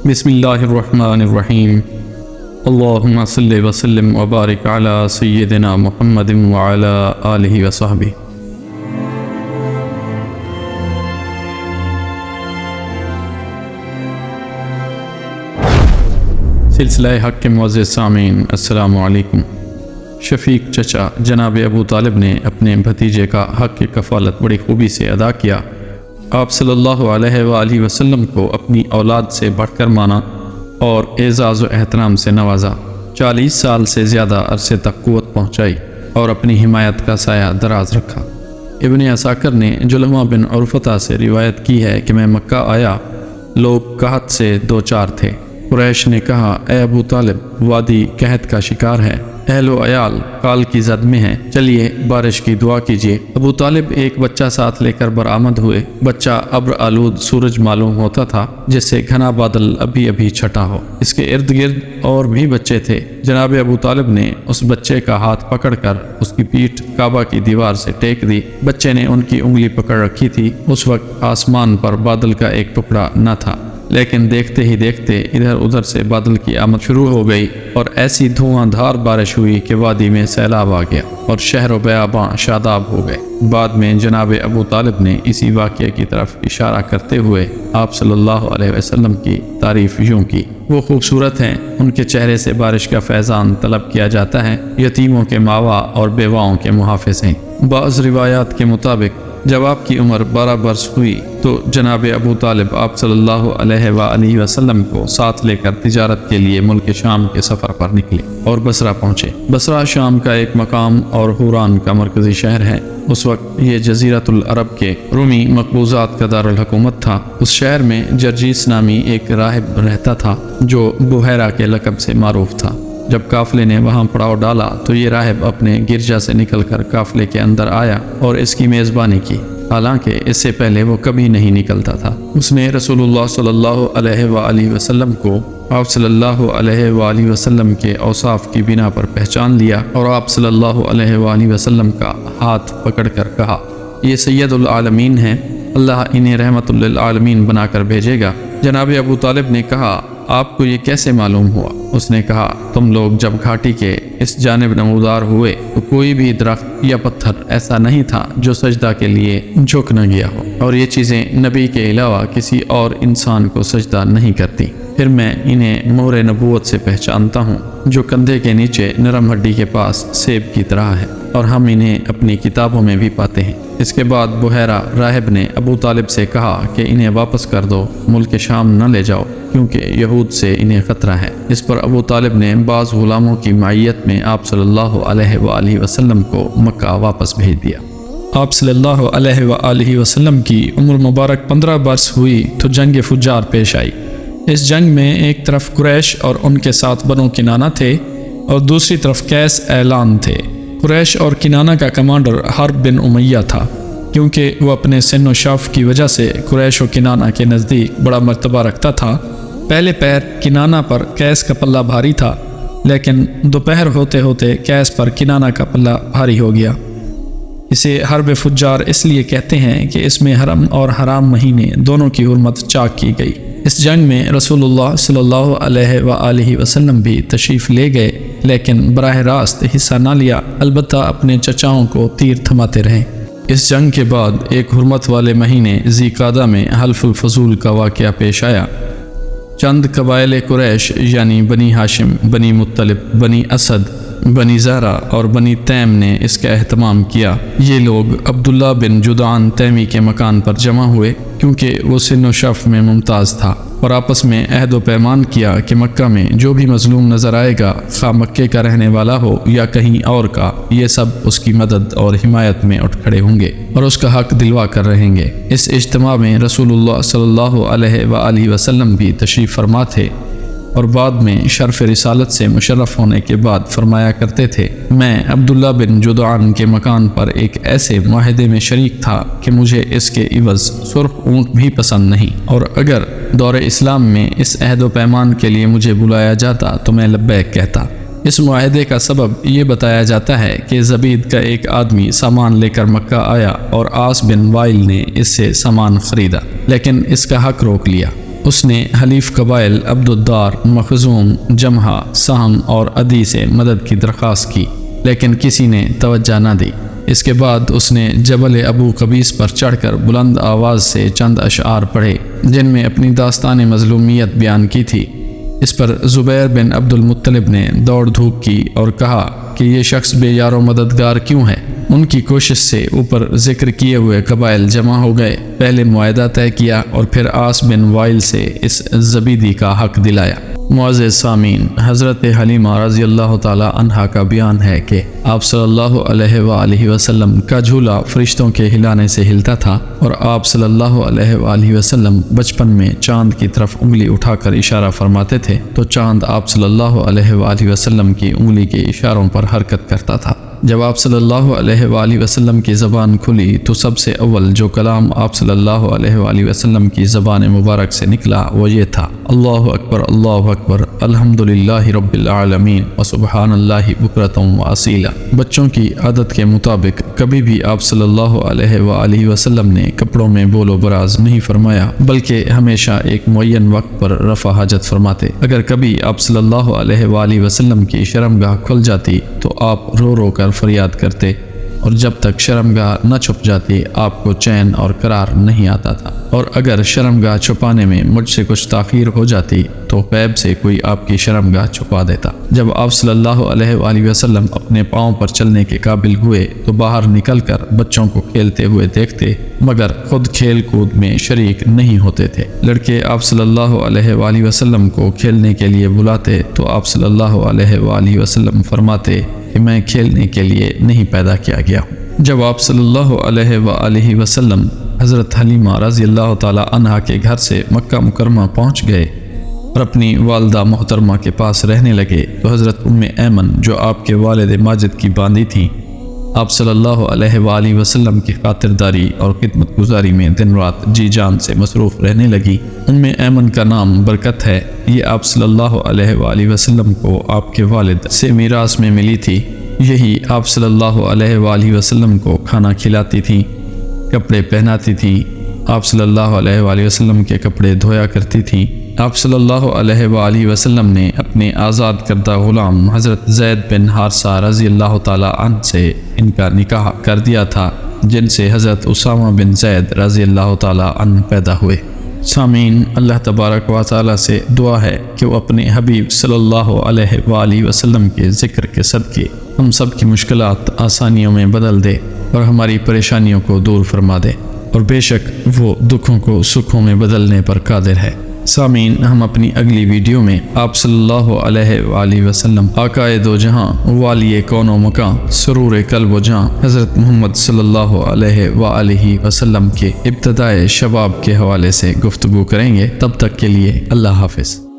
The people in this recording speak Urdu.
بسم اللہ الرحمن الرحیم اللہم صلی وسلم وبارک علی سیدنا محمد وعلی آلہ وصحبہ۔ سلسلہ حق کے معزز سامعین، السلام علیکم۔ شفیق چچا جناب ابو طالب نے اپنے بھتیجے کا حق کی کفالت بڑی خوبی سے ادا کیا۔ آپ صلی اللہ علیہ وآلہ وسلم کو اپنی اولاد سے بڑھ کر مانا اور اعزاز و احترام سے نوازا۔ 40 سال سے زیادہ عرصے تک قوت پہنچائی اور اپنی حمایت کا سایہ دراز رکھا۔ ابن عساکر نے جلمہ بن عرفطہ سے روایت کی ہے کہ میں مکہ آیا، لوگ قحط سے دوچار تھے۔ قریش نے کہا، اے ابو طالب، وادی قحط کا شکار ہے، اہل و عیال کال کی زد میں ہیں، چلیے بارش کی دعا کیجیے۔ ابو طالب ایک بچہ ساتھ لے کر برآمد ہوئے۔ بچہ ابر آلود سورج معلوم ہوتا تھا، جس سے گھنا بادل ابھی ابھی چھٹا ہو۔ اس کے ارد گرد اور بھی بچے تھے۔ جناب ابو طالب نے اس بچے کا ہاتھ پکڑ کر اس کی پیٹھ کعبہ کی دیوار سے ٹیک دی۔ بچے نے ان کی انگلی پکڑ رکھی تھی۔ اس وقت آسمان پر بادل کا ایک ٹکڑا نہ تھا، لیکن دیکھتے ہی دیکھتے ادھر ادھر سے بادل کی آمد شروع ہو گئی اور ایسی دھواں دھار بارش ہوئی کہ وادی میں سیلاب آ گیا اور شہر و بیاباں شاداب ہو گئے۔ بعد میں جناب ابو طالب نے اسی واقعے کی طرف اشارہ کرتے ہوئے آپ صلی اللہ علیہ وسلم کی تعریف یوں کی، وہ خوبصورت ہیں، ان کے چہرے سے بارش کا فیضان طلب کیا جاتا ہے، یتیموں کے ماوا اور بیواؤں کے محافظ ہیں۔ بعض روایات کے مطابق جب آپ کی عمر 12 برس ہوئی تو جناب ابو طالب آپ صلی اللہ علیہ وآلہ وسلم کو ساتھ لے کر تجارت کے لیے ملک شام کے سفر پر نکلے اور بصرہ پہنچے۔ بصرہ شام کا ایک مقام اور حوران کا مرکزی شہر ہے۔ اس وقت یہ جزیرۃ العرب کے رومی مقبوضات کا دارالحکومت تھا۔ اس شہر میں جرجیس نامی ایک راہب رہتا تھا جو بحیرہ کے لقب سے معروف تھا۔ جب قافلے نے وہاں پڑاؤ ڈالا تو یہ راہب اپنے گرجا سے نکل کر قافلے کے اندر آیا اور اس کی میزبانی کی، حالانکہ اس سے پہلے وہ کبھی نہیں نکلتا تھا۔ اس نے رسول اللہ صلی اللہ علیہ وآلہ وسلم کو آپ صلی اللہ علیہ وآلہ وسلم کے اوصاف کی بنا پر پہچان لیا اور آپ صلی اللہ علیہ وآلہ وسلم کا ہاتھ پکڑ کر کہا، یہ سید العالمین ہیں، اللہ انہیں رحمت للعالمین بنا کر بھیجے گا۔ جناب ابو طالب نے کہا، آپ کو یہ کیسے معلوم ہوا؟ اس نے کہا، تم لوگ جب گھاٹی کے اس جانب نمودار ہوئے تو کوئی بھی درخت یا پتھر ایسا نہیں تھا جو سجدہ کے لیے جھک نہ گیا ہو، اور یہ چیزیں نبی کے علاوہ کسی اور انسان کو سجدہ نہیں کرتی۔ پھر میں انہیں مہر نبوت سے پہچانتا ہوں جو کندھے کے نیچے نرم ہڈی کے پاس سیب کی طرح ہے، اور ہم انہیں اپنی کتابوں میں بھی پاتے ہیں۔ اس کے بعد بحیرہ راہب نے ابو طالب سے کہا کہ انہیں واپس کر دو، ملک شام نہ لے جاؤ، کیونکہ یہود سے انہیں خطرہ ہے۔ اس پر ابو طالب نے بعض غلاموں کی معیت میں آپ صلی اللہ علیہ وآلہ وسلم کو مکہ واپس بھیج دیا۔ آپ صلی اللہ علیہ وآلہ وسلم کی عمر مبارک 15 برس ہوئی تو جنگ فجار پیش آئی۔ اس جنگ میں ایک طرف قریش اور ان کے ساتھ بنو کنانہ تھے اور دوسری طرف قیس اعلان تھے۔ قریش اور کنانہ کا کمانڈر حرب بن امیہ تھا، کیونکہ وہ اپنے سن و شعف کی وجہ سے قریش و کنانہ کے نزدیک بڑا مرتبہ رکھتا تھا۔ پہلے پہر کنانہ پر قیس کا پلہ بھاری تھا، لیکن دوپہر ہوتے ہوتے قیس پر کنانہ کا پلہ بھاری ہو گیا۔ اسے حرب فجار اس لیے کہتے ہیں کہ اس میں حرم اور حرام مہینے دونوں کی حرمت چاک کی گئی۔ اس جنگ میں رسول اللہ صلی اللہ علیہ وآلہ وسلم بھی تشریف لے گئے، لیکن براہ راست حصہ نہ لیا، البتہ اپنے چچاؤں کو تیر تھماتے رہے۔ اس جنگ کے بعد ایک حرمت والے مہینے ذی قعدہ میں حلف الفضول کا واقعہ پیش آیا۔ چند قبائل قریش یعنی بنی ہاشم، بنی مطلب، بنی اسد، بنی زہرہ اور بنی تیم نے اس کا اہتمام کیا۔ یہ لوگ عبداللہ بن جدعان تیمی کے مکان پر جمع ہوئے، کیونکہ وہ سن و شعف میں ممتاز تھا، اور آپس میں عہد و پیمان کیا کہ مکہ میں جو بھی مظلوم نظر آئے گا، خواہ مکے کا رہنے والا ہو یا کہیں اور کا، یہ سب اس کی مدد اور حمایت میں اٹھ کھڑے ہوں گے اور اس کا حق دلوا کر رہیں گے۔ اس اجتماع میں رسول اللہ صلی اللہ علیہ وآلہ وسلم بھی تشریف فرما تھے، اور بعد میں شرف رسالت سے مشرف ہونے کے بعد فرمایا کرتے تھے، میں عبداللہ بن جدعان کے مکان پر ایک ایسے معاہدے میں شریک تھا کہ مجھے اس کے عوض سرخ اونٹ بھی پسند نہیں، اور اگر دور اسلام میں اس عہد و پیمان کے لیے مجھے بلایا جاتا تو میں لبیک کہتا۔ اس معاہدے کا سبب یہ بتایا جاتا ہے کہ زبید کا ایک آدمی سامان لے کر مکہ آیا اور عاص بن وائل نے اس سے سامان خریدا، لیکن اس کا حق روک لیا۔ اس نے حلیف قبائل عبد الدار، مخزوم، جمحہ، سہم اور عدی سے مدد کی درخواست کی، لیکن کسی نے توجہ نہ دی۔ اس کے بعد اس نے جبل ابو قبیس پر چڑھ کر بلند آواز سے چند اشعار پڑھے جن میں اپنی داستان مظلومیت بیان کی تھی۔ اس پر زبیر بن عبد المطلب نے دوڑ دھوپ کی اور کہا کہ یہ شخص بے یار و مددگار کیوں ہے؟ ان کی کوشش سے اوپر ذکر کیے ہوئے قبائل جمع ہو گئے، پہلے معاہدہ طے کیا اور پھر عاص بن وائل سے اس زبیدی کا حق دلایا۔ معزز سامعین، حضرت حلیمہ رضی اللہ تعالی عنہا کا بیان ہے کہ آپ صلی اللہ علیہ وآلہ وسلم کا جھولا فرشتوں کے ہلانے سے ہلتا تھا، اور آپ صلی اللہ علیہ وآلہ وسلم بچپن میں چاند کی طرف انگلی اٹھا کر اشارہ فرماتے تھے تو چاند آپ صلی اللہ علیہ وآلہ وسلم کی انگلی کے اشاروں پر حرکت کرتا تھا۔ جب آپ صلی اللہ علیہ وآلہ وسلم کی زبان کھلی تو سب سے اول جو کلام آپ صلی اللہ علیہ وآلہ وسلم کی زبان مبارک سے نکلا وہ یہ تھا: اللہ اکبر، اللہ اکبر، الحمدللہ رب العالمین، وسبحان اللہ بکرۃ و اصیلا۔ بچوں کی عادت کے مطابق کبھی بھی آپ صلی اللہ علیہ وآلہ وسلم نے کپڑوں میں بول و براز نہیں فرمایا، بلکہ ہمیشہ ایک معین وقت پر رفع حاجت فرماتے۔ اگر کبھی آپ صلی اللہ علیہ وآلہ وسلم کی شرمگاہ کھل جاتی تو آپ رو رو کر فریاد کرتے، اور جب تک شرمگاہ نہ چھپ جاتی آپ کو چین اور قرار نہیں آتا تھا، اور اگر شرمگاہ چھپانے میں مجھ سے کچھ تاخیر ہو جاتی تو غیب سے کوئی آپ کی شرمگاہ چھپا دیتا۔ جب آپ صلی اللہ علیہ وآلہ وسلم اپنے پاؤں پر چلنے کے قابل ہوئے تو باہر نکل کر بچوں کو کھیلتے ہوئے دیکھتے، مگر خود کھیل کود میں شریک نہیں ہوتے تھے۔ لڑکے آپ صلی اللہ علیہ وآلہ وسلم کو کھیلنے کے لیے بلاتے تو آپ صلی اللہ علیہ وآلہ وسلم فرماتے کہ میں کھیلنے کے لیے نہیں پیدا کیا گیا ہوں۔ جب آپ صلی اللہ علیہ وآلہ وسلم حضرت حلیمہ رضی اللہ تعالی عنہا کے گھر سے مکہ مکرمہ پہنچ گئے اور اپنی والدہ محترمہ کے پاس رہنے لگے تو حضرت ایمن جو آپ کے والد ماجد کی باندی تھیں، آپ صلی اللہ علیہ وآلہ وسلم کی خاطرداری اور خدمت گزاری میں دن رات جی جان سے مصروف رہنے لگی۔ ایمن کا نام برکت ہے، یہ آپ صلی اللہ علیہ وآلہ وسلم کو آپ کے والد سے میراث میں ملی تھی۔ یہی آپ صلی اللہ علیہ وآلہ وسلم کو کھانا کھلاتی تھیں، کپڑے پہناتی تھیں، آپ صلی اللہ علیہ وآلہ وسلم کے کپڑے دھویا کرتی تھیں۔ آپ صلی اللہ علیہ وآلہ وسلم نے اپنے آزاد کردہ غلام حضرت زید بن حارثہ رضی اللہ تعالی عنہ سے ان کا نکاح کر دیا تھا، جن سے حضرت اسامہ بن زید رضی اللہ تعالی عنہ پیدا ہوئے۔ سامعین، اللہ تبارک و تعالی سے دعا ہے کہ وہ اپنے حبیب صلی اللہ علیہ وآلہ وسلم کے ذکر کے صدقے ہم سب کی مشکلات آسانیوں میں بدل دے اور ہماری پریشانیوں کو دور فرما دے، اور بے شک وہ دکھوں کو سکھوں میں بدلنے پر قادر ہے۔ سامعین، ہم اپنی اگلی ویڈیو میں آپ صلی اللہ علیہ وآلہ وسلم آقائے دو جہاں، والی کون و مکان، سرور قلب و جاں، حضرت محمد صلی اللہ علیہ وآلہ وسلم کے ابتدائے شباب کے حوالے سے گفتگو کریں گے۔ تب تک کے لیے اللہ حافظ۔